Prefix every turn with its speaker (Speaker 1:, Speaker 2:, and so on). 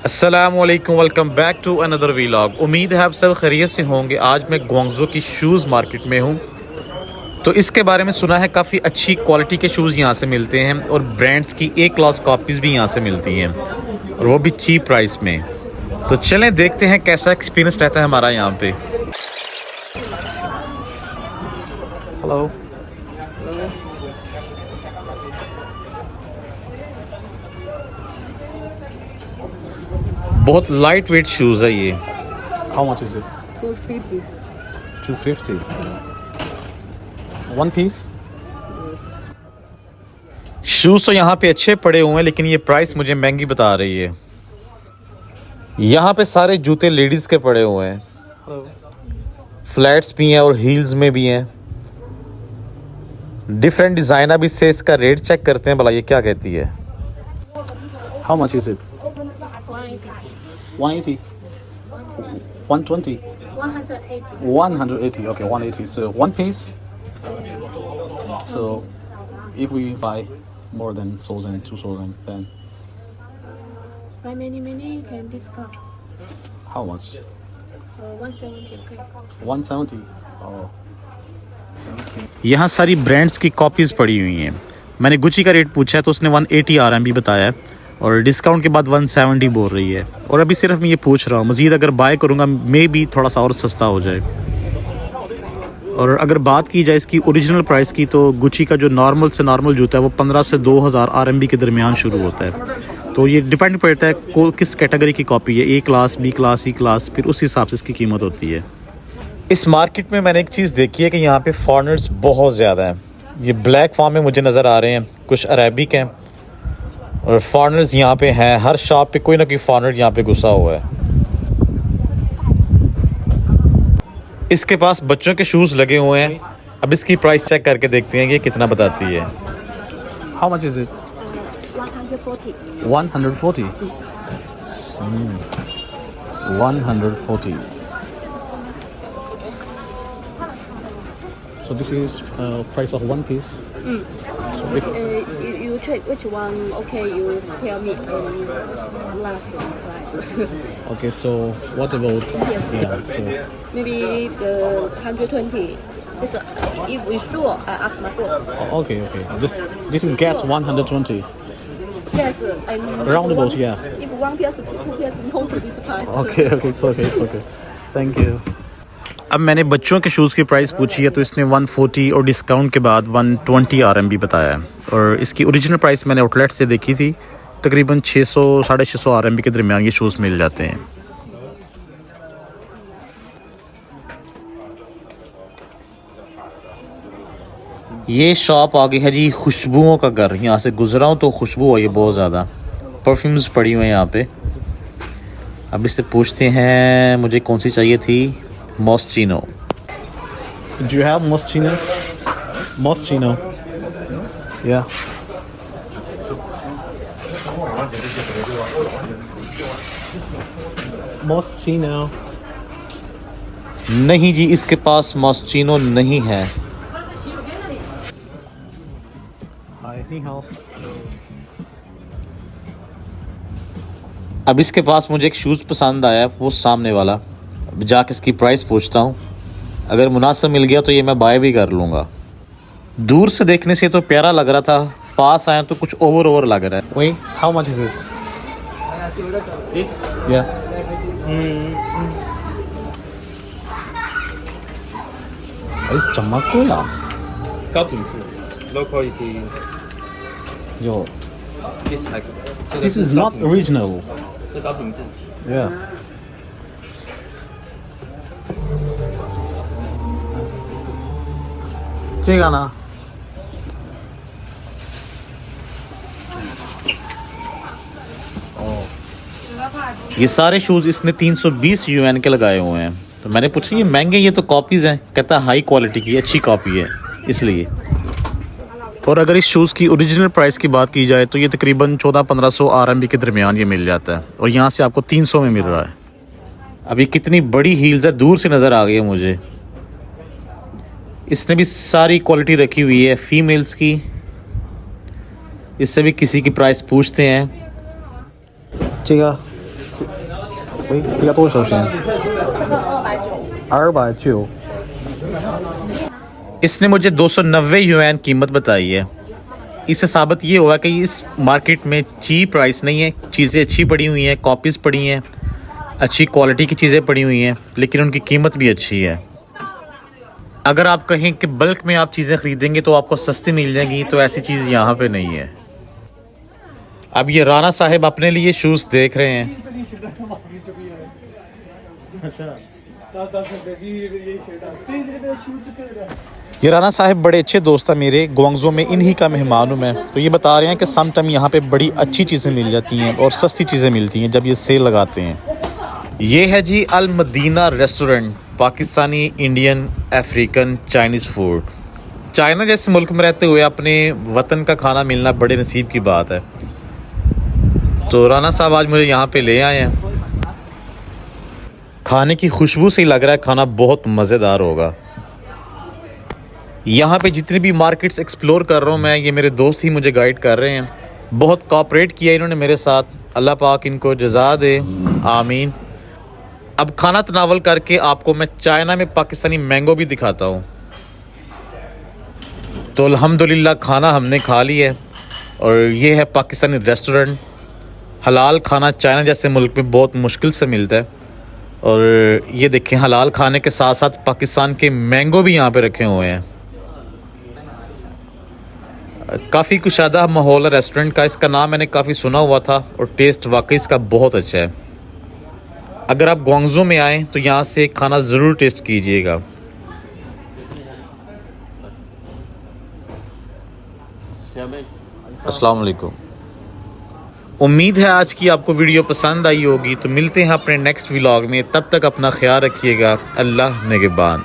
Speaker 1: अस्सलामुअलैकुम, welcome back to another vlog. उम्मीद है आप सब खैरियत से होंगे। आज मैं ग्वांगजो की शूज़ मार्केट में हूँ। तो इसके बारे में सुना है काफ़ी अच्छी क्वालिटी के शूज़ यहाँ से मिलते हैं और ब्रांड्स की ए क्लास कॉपीज़ भी यहाँ से मिलती हैं और वो भी चीप प्राइस में। तो चलें देखते हैं कैसा एक्सपीरियंस रहता है हमारा यहाँ पे। हेलो, बहुत लाइट वेट शूज़ है ये। How much is it?
Speaker 2: 250.
Speaker 1: 250 one piece. Shoes तो यहाँ पे अच्छे पड़े हुए हैं लेकिन ये प्राइस मुझे महंगी बता रही है। यहाँ पे सारे जूते लेडीज़ के पड़े हुए हैं, फ्लैट्स भी हैं और हील्स में भी हैं। Different design. अब इससे इसका रेट चेक करते हैं, भला ये क्या कहती है। How much is it? 180 120 180 okay, 180. So one piece. So if we buy more than 1,000 2,000 then
Speaker 2: Buy many can discount.
Speaker 1: how much?
Speaker 2: 170. Okay.
Speaker 1: 170. Oh. यहाँ सारी ब्रांड्स की कॉपीज़ पड़ी हुई हैं। मैंने गुची का रेट पूछा है तो उसने 180 RMB बताया है और डिस्काउंट के बाद 170 बोल रही है। और अभी सिर्फ मैं ये पूछ रहा हूँ, मज़ीद अगर बाय करूँगा मे भी थोड़ा सा और सस्ता हो जाए। और अगर बात की जाए इसकी ओरिजिनल प्राइस की तो गुची का जो नॉर्मल से नॉर्मल जूता है वो 15 से 2000 RMB के दरमियान शुरू होता है। तो ये डिपेंड पड़ता है किस कैटेगरी की कॉपी है, ए क्लास, बी क्लास, सी क्लास, फिर उस हिसाब से इसकी कीमत होती है। इस मार्केट में मैंने एक चीज़ देखी है कि यहाँ पे फॉरेनर्स बहुत ज़्यादा हैं। ये ब्लैक फॉर्म में मुझे नज़र आ रहे हैं, कुछ अरेबिक हैं और फॉरेनर्स यहाँ पे हैं। हर शॉप पे कोई ना कोई फॉरेनर यहाँ पे घुसा हुआ है। इसके पास बच्चों के शूज़ लगे हुए हैं। अब इसकी प्राइस चेक करके देखते हैं कि ये कितना बताती है। How much is it?
Speaker 2: 140.
Speaker 1: 140 140. So this is price of one piece. So if
Speaker 2: You check which one. Okay, you tell me last price.
Speaker 1: okay, so what about
Speaker 2: Yes.
Speaker 1: yeah? So
Speaker 2: Maybe the 120. This if we sure, I ask my boss.
Speaker 1: okay. This is guess 120
Speaker 2: Yes, and
Speaker 1: roundabout. Yeah.
Speaker 2: if one piece, two piece, no to this price.
Speaker 1: Okay, it's okay. Thank you. अब मैंने बच्चों के shoes की price पूछी है तो इसने 140 और डिस्काउंट के बाद 120 RMB बताया है। और इसकी ओरिजिनल प्राइस मैंने आउटलेट से देखी थी, तकरीबन 600-650 RMB के दरमियान ये शूज़ मिल जाते हैं। ये शॉप आ गई है जी खुशबुओं का घर। यहाँ से गुजरा हूँ तो खुशबू है ये बहुत ज़्यादा। परफ्यूम्स पड़ी हुई हैं यहाँ पे। अब इससे पूछते हैं मुझे कौन सी चाहिए थी। Moschino. Do you have Moschino? Moschino. Yeah. Moschino. नहीं जी, इसके पास Moschino नहीं है। अब इसके पास मुझे एक शूज़ पसंद आया, वो सामने वाला। जाके इसकी प्राइस पूछता हूँ, अगर मुनासिब मिल गया तो ये मैं बाय भी कर लूँगा। दूर से देखने से तो प्यारा लग रहा था, पास आया तो कुछ ओवर लग रहा है। वही how much is it?
Speaker 3: This?
Speaker 1: या इस चमक को या
Speaker 3: 高品质 low quality.
Speaker 1: जो
Speaker 3: This like
Speaker 1: This is not original.
Speaker 3: 是高品质。
Speaker 1: Yeah. चेगा ना। ये सारे शूज़ इसने 320 UN के लगाए हुए हैं। तो मैंने पूछा ये महंगे, ये तो कॉपीज़ हैं। कहता हाई क्वालिटी की अच्छी कॉपी है इसलिए। और अगर इस शूज़ की ओरिजिनल प्राइस की बात की जाए तो ये तकरीबन 1400-1500 RMB के दरमियान ये मिल जाता है और यहाँ से आपको 300 में मिल रहा है। अभी कितनी बड़ी हील्स है, दूर से नज़र आ गई है मुझे। इसने भी सारी क्वालिटी रखी हुई है फीमेल्स की। इससे भी किसी की प्राइस पूछते हैं। 제가 喂，这个多少钱？
Speaker 2: 这个
Speaker 1: 290。
Speaker 2: 290。
Speaker 1: इसने मुझे 290 युआन कीमत बताई है। इससे साबित ये हुआ कि इस मार्केट में चीप प्राइस नहीं है, चीज़ें अच्छी पड़ी हुई हैं, कॉपीज़ पड़ी हैं, अच्छी क्वालिटी की चीज़ें पड़ी हुई हैं, लेकिन उनकी कीमत भी अच्छी है। अगर आप कहें कि बल्क में आप चीज़ें ख़रीदेंगे तो आपको सस्ती मिल जाएगी, तो ऐसी चीज़ यहाँ पे नहीं है। अब ये राना साहब अपने लिए शूज़ देख रहे हैं। ये राना साहब बड़े अच्छे दोस्त हैं मेरे, ग्वांगझो में इन्हीं का मेहमान हूँ मैं। तो ये बता रहे हैं कि सम टाइम यहाँ पे बड़ी अच्छी चीज़ें मिल जाती हैं और सस्ती चीज़ें मिलती हैं जब ये सेल लगाते हैं। ये है जी Al Madina restaurant, Pakistani, Indian, African, Chinese food. China जैसे मुल्क में रहते हुए अपने वतन का खाना मिलना बड़े नसीब की बात है। तो राना साहब आज मुझे यहाँ पे ले आए हैं। खाने की खुशबू से ही लग रहा है खाना बहुत मज़ेदार होगा। यहाँ पे जितनी भी मार्केट्स एक्सप्लोर कर रहा हूँ मैं, ये मेरे दोस्त ही मुझे गाइड कर रहे हैं। बहुत कोऑपरेट किया इन्होंने मेरे साथ। अल्लाह पाक इनको जज़ा दे, आमीन। अब खाना तनावल करके आपको मैं चाइना में पाकिस्तानी मैंगो भी दिखाता हूँ। तो अल्हम्दुलिल्लाह खाना हमने खा लिया है और ये है पाकिस्तानी रेस्टोरेंट। हलाल खाना चाइना जैसे मुल्क में बहुत मुश्किल से मिलता है। और ये देखें, हलाल खाने के साथ साथ पाकिस्तान के मैंगो भी यहाँ पे रखे हुए हैं। काफ़ी कुशादा माहौल है रेस्टोरेंट का। इसका नाम मैंने काफ़ी सुना हुआ था और टेस्ट वाकई इसका बहुत अच्छा है। अगर आप ग्वांगझो में आएँ तो यहाँ से खाना ज़रूर टेस्ट कीजिएगा। अस्सलाम वालेकुम। उम्मीद है आज की आपको वीडियो पसंद आई होगी। तो मिलते हैं अपने नेक्स्ट व्लॉग में, तब तक अपना ख्याल रखिएगा। अल्लाह निगहबान।